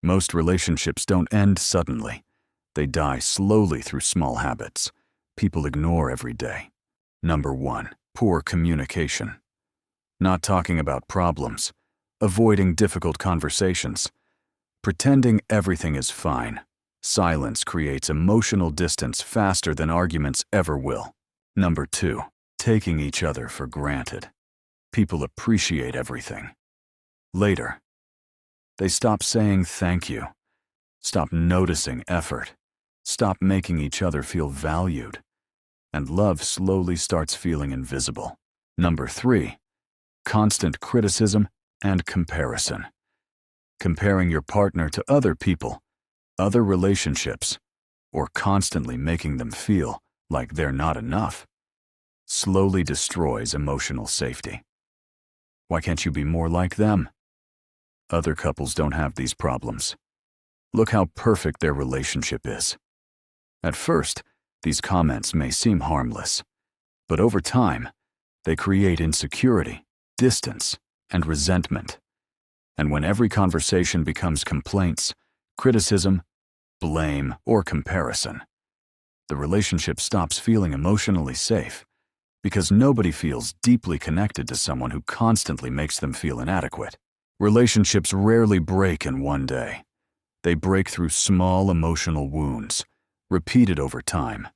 Most relationships don't end suddenly. They die slowly through small habits people ignore every day. Number 1, poor communication. Not talking about problems, avoiding difficult conversations, pretending everything is fine. Silence creates emotional distance faster than arguments ever will. Number 2, taking each other for granted. People appreciate everything. Later, they stop saying thank you, stop noticing effort, stop making each other feel valued, and love slowly starts feeling invisible. Number 3, constant criticism and comparison. Comparing your partner to other people, other relationships, or constantly making them feel like they're not enough, slowly destroys emotional safety. Why can't you be more like them? Other couples don't have these problems. Look how perfect their relationship is. At first, these comments may seem harmless, but over time, they create insecurity, distance, and resentment. And when every conversation becomes complaints, criticism, blame, or comparison, the relationship stops feeling emotionally safe because nobody feels deeply connected to someone who constantly makes them feel inadequate. Relationships rarely break in one day. They break through small emotional wounds, repeated over time.